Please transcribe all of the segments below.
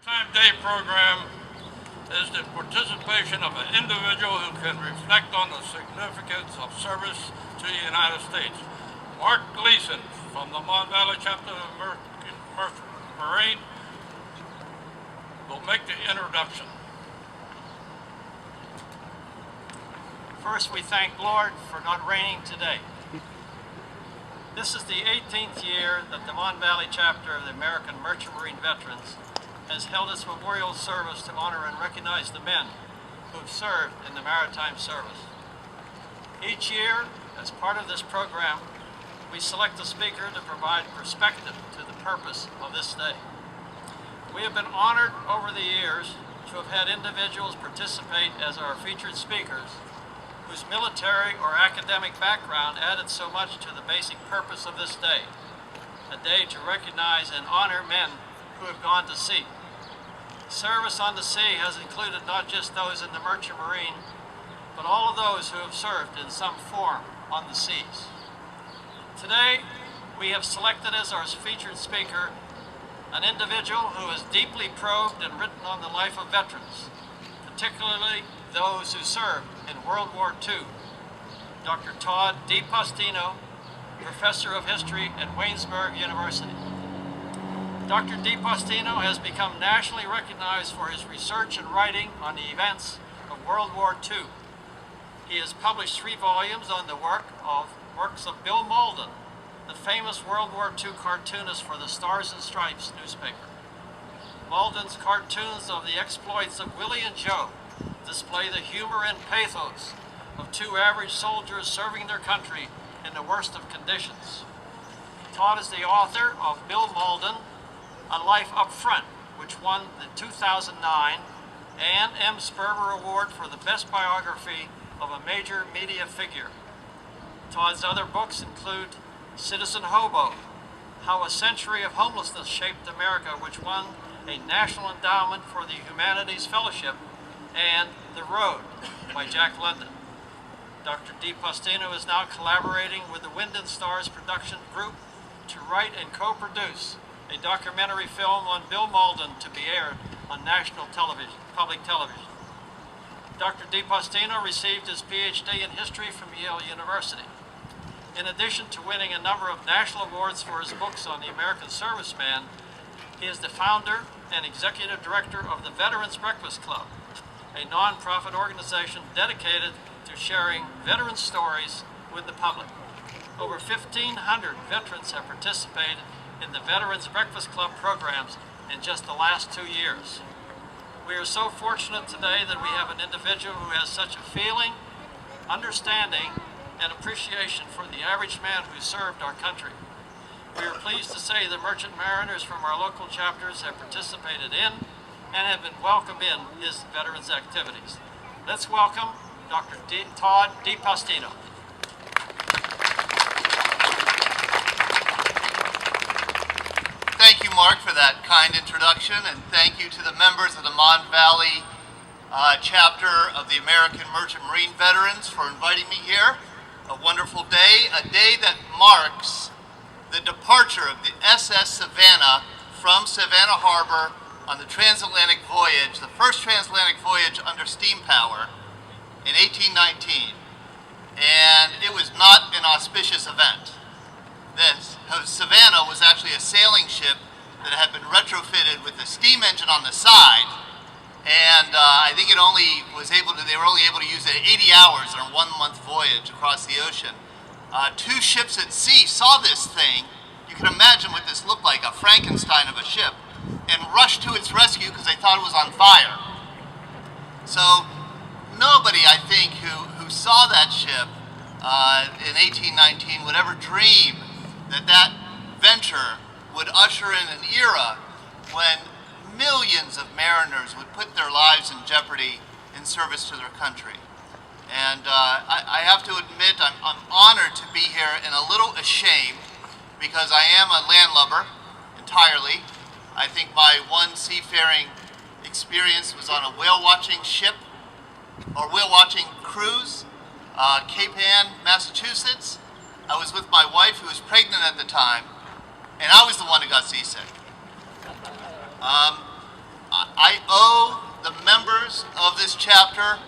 Maritime Day program is the participation of an individual who can reflect on the significance of service to the United States. Mark Gleason from the Mon Valley chapter of the American Marine will make the introduction. First, we thank Lord for not raining today. This is the 18th year that the Mon Valley chapter of the American Merchant Marine Veterans has held its memorial service to honor and recognize the men who have served in the maritime service. Each year, as part of this program, we select a speaker to provide perspective to the purpose of this day. We have been honored over the years to have had individuals participate as our featured speakers whose military or academic background added so much to the basic purpose of this day, a day to recognize and honor men who have gone to sea. Service on the sea has included not just those in the Merchant Marine, but all of those who have served in some form on the seas. Today, we have selected as our featured speaker an individual who has deeply probed and written on the life of veterans, particularly those who served in World War II. Dr. Todd DiPostino, Professor of History at Waynesburg University. Dr. DiPostino has become nationally recognized for his research and writing on the events of World War II. He has published 3 volumes on the works of Bill Malden, the famous World War II cartoonist for the Stars and Stripes newspaper. Malden's cartoons of the exploits of Willie and Joe display the humor and pathos of 2 average soldiers serving their country in the worst of conditions. Todd is the author of Bill Malden, A Life Up Front, which won the 2009 Ann M. Sperber Award for the best biography of a major media figure. Todd's other books include Citizen Hobo, How a Century of Homelessness Shaped America, which won a National Endowment for the Humanities Fellowship, and The Road by Jack London. Dr. DiPostino is now collaborating with the Wind and Stars production group to write and co-produce a documentary film on Bill Malden to be aired on national television, public television. Dr. DiPostino received his PhD in history from Yale University. In addition to winning a number of national awards for his books on the American serviceman, he is the founder and executive director of the Veterans Breakfast Club, a non-profit organization dedicated to sharing veteran stories with the public. Over 1,500 veterans have participated in the Veterans Breakfast Club programs in just the last 2 years. We are so fortunate today that we have an individual who has such a feeling, understanding, and appreciation for the average man who served our country. We are pleased to say the merchant mariners from our local chapters have participated in and have been welcomed in his veterans activities. Let's welcome Dr. Todd DiPostino. Thank you, Mark, for that kind introduction, and thank you to the members of the Mon Valley chapter of the American Merchant Marine Veterans for inviting me here. A wonderful day, a day that marks the departure of the SS Savannah from Savannah Harbor on the transatlantic voyage, the first transatlantic voyage under steam power in 1819. And it was not an auspicious event. This Savannah was actually a sailing ship that had been retrofitted with a steam engine on the side, and I think they were only able to use it 80 hours on a 1-month voyage across the ocean. 2 ships at sea saw this thing. You can imagine what this looked like, a Frankenstein of a ship, and rushed to its rescue because they thought it was on fire. So nobody, I think, who saw that ship in 1819 would ever dream that venture would usher in an era when millions of mariners would put their lives in jeopardy in service to their country. And I have to admit, I'm honored to be here and a little ashamed because I am a landlubber entirely. I think my one seafaring experience was on a whale watching ship or whale watching cruise, Cape Ann, Massachusetts. I was with my wife who was pregnant at the time, and I was the one who got seasick. I owe the members of this chapter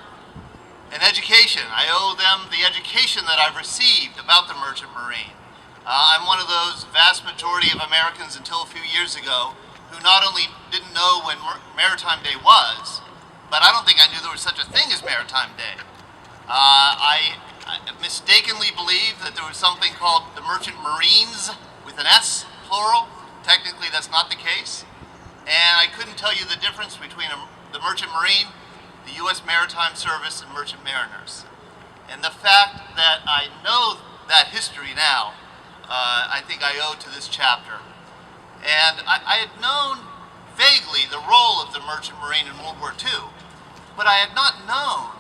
an education. I owe them the education that I've received about the Merchant Marine. I'm one of those vast majority of Americans until a few years ago who not only didn't know when Maritime Day was, but I don't think I knew there was such a thing as Maritime Day. I mistakenly believed that there was something called the Merchant Marines with an S, plural. Technically that's not the case. And I couldn't tell you the difference between the Merchant Marine, the U.S. Maritime Service, and Merchant Mariners. And the fact that I know that history now, I think I owe to this chapter. And I had known vaguely the role of the Merchant Marine in World War II, but I had not known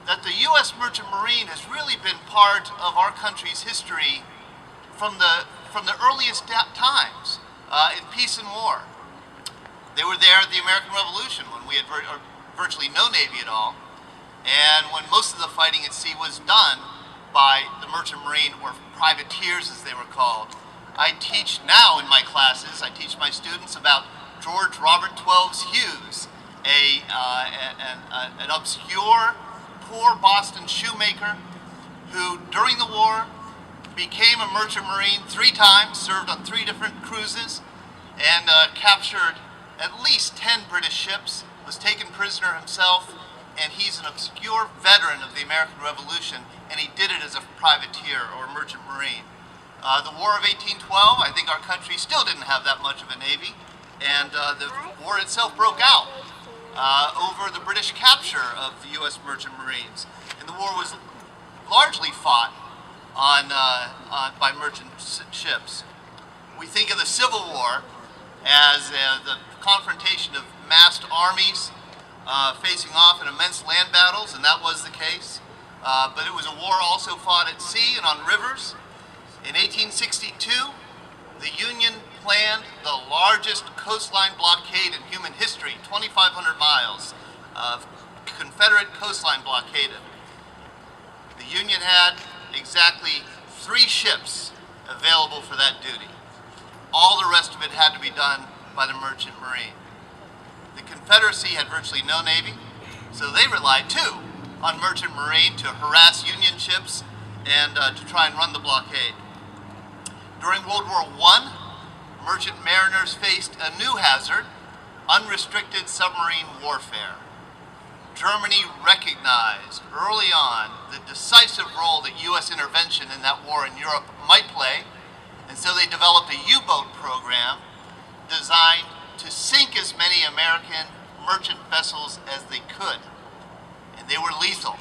that the U.S. Merchant Marine has really been part of our country's history from the earliest times, in peace and war. They were there at the American Revolution when we had virtually no Navy at all, and when most of the fighting at sea was done by the Merchant Marine, or privateers as they were called. I teach now in my classes, I teach my students about George Robert Twelves Hughes, an obscure, poor Boston shoemaker who, during the war, became a Merchant Marine 3 times, served on 3 different cruises, and captured at least 10 British ships, was taken prisoner himself, and he's an obscure veteran of the American Revolution, and he did it as a privateer or Merchant Marine. The War of 1812, I think our country still didn't have that much of a navy, and the war itself broke out over the British capture of the U.S. Merchant Marines. And the war was largely fought by merchant ships. We think of the Civil War as the confrontation of massed armies facing off in immense land battles, and that was the case. But it was a war also fought at sea and on rivers. In 1862, the Union planned the largest coastline blockade in human history, 2,500 miles of Confederate coastline blockaded. The Union had exactly 3 ships available for that duty. All the rest of it had to be done by the Merchant Marine. The Confederacy had virtually no Navy, so they relied too on Merchant Marine to harass Union ships and to try and run the blockade. During World War I, Merchant Mariners faced a new hazard, unrestricted submarine warfare. Germany recognized early on the decisive role that U.S. intervention in that war in Europe might play, and so they developed a U-boat program designed to sink as many American merchant vessels as they could. And they were lethal.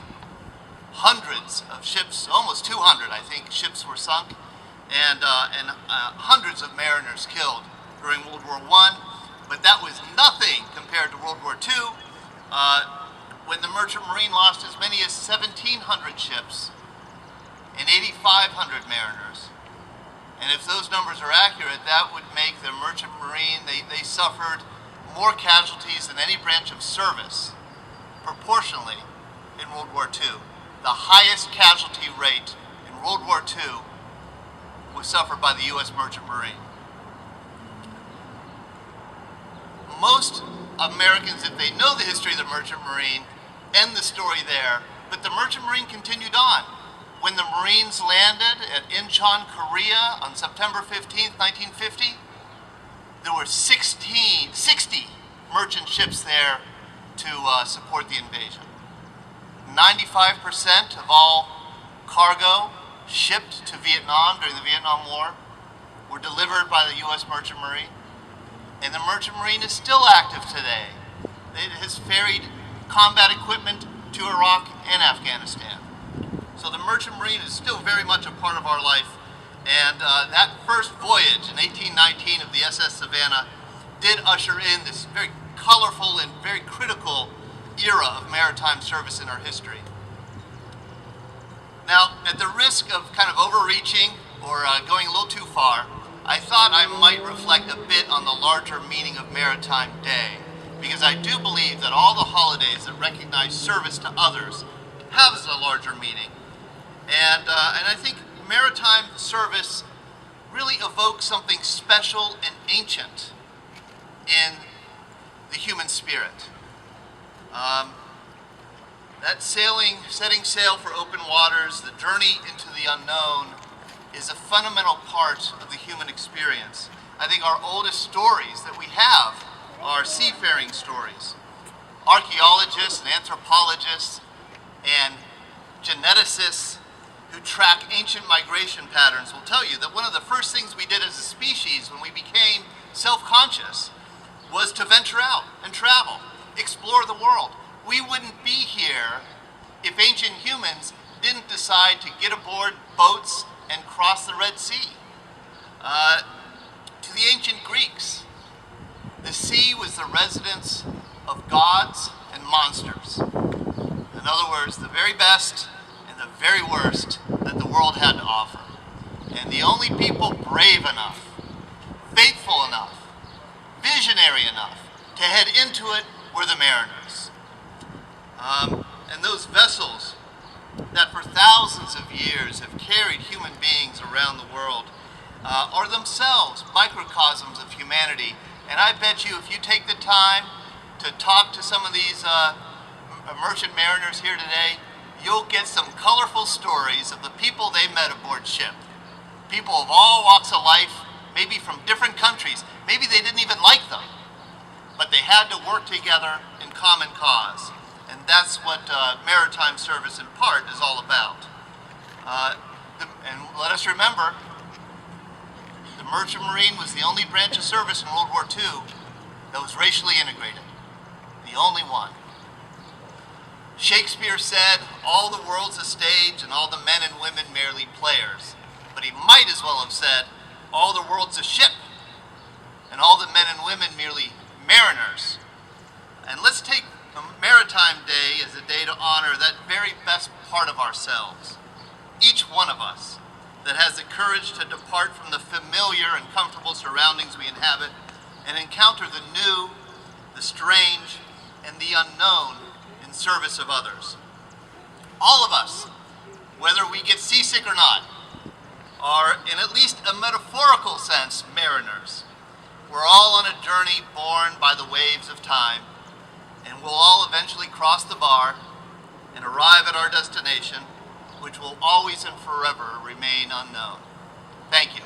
Hundreds of ships, almost 200 I think, ships were sunk, and hundreds of mariners killed during World War I, but that was nothing compared to World War II, when the Merchant Marine lost as many as 1,700 ships and 8,500 mariners. And if those numbers are accurate, that would make the Merchant Marine, they suffered more casualties than any branch of service, proportionally, in World War II. The highest casualty rate in World War II was suffered by the U.S. Merchant Marine. Most Americans, if they know the history of the Merchant Marine, end the story there, but the Merchant Marine continued on. When the Marines landed at Incheon, Korea on September 15th, 1950, there were 60 merchant ships there to support the invasion. 95% of all cargo shipped to Vietnam during the Vietnam War were delivered by the U.S. Merchant Marine. And the Merchant Marine is still active today. It has ferried combat equipment to Iraq and Afghanistan. So the Merchant Marine is still very much a part of our life. And that first voyage in 1819 of the SS Savannah did usher in this very colorful and very critical era of maritime service in our history. Now, at the risk of kind of overreaching or going a little too far, I thought I might reflect a bit on the larger meaning of Maritime Day, because I do believe that all the holidays that recognize service to others have a larger meaning. And I think maritime service really evokes something special and ancient in the human spirit. That setting sail for open waters, the journey into the unknown, is a fundamental part of the human experience. I think our oldest stories that we have are seafaring stories. Archaeologists and anthropologists and geneticists who track ancient migration patterns will tell you that one of the first things we did as a species when we became self-conscious was to venture out and travel, explore the world. We wouldn't be here if ancient humans didn't decide to get aboard boats and cross the Red Sea. To the ancient Greeks, the sea was the residence of gods and monsters. In other words, the very best and the very worst that the world had to offer. And the only people brave enough, faithful enough, visionary enough to head into it were the mariners. And those vessels that for thousands of years have carried human beings around the world are themselves microcosms of humanity. And I bet you if you take the time to talk to some of these merchant mariners here today, you'll get some colorful stories of the people they met aboard ship. People of all walks of life, maybe from different countries. Maybe they didn't even like them, but they had to work together in common cause. And that's what maritime service in part is all about. And let us remember, the Merchant Marine was the only branch of service in World War II that was racially integrated. The only one. Shakespeare said, all the world's a stage and all the men and women merely players. But he might as well have said, all the world's a ship and all the men and women merely mariners. And let's take Maritime Day as a day to honor that very best part of ourselves. Each one of us that has the courage to depart from the familiar and comfortable surroundings we inhabit and encounter the new, the strange, and the unknown in service of others. All of us, whether we get seasick or not, are, in at least a metaphorical sense, mariners. We're all on a journey borne by the waves of time, and we'll all eventually cross the bar and arrive at our destination, which will always and forever remain unknown. Thank you.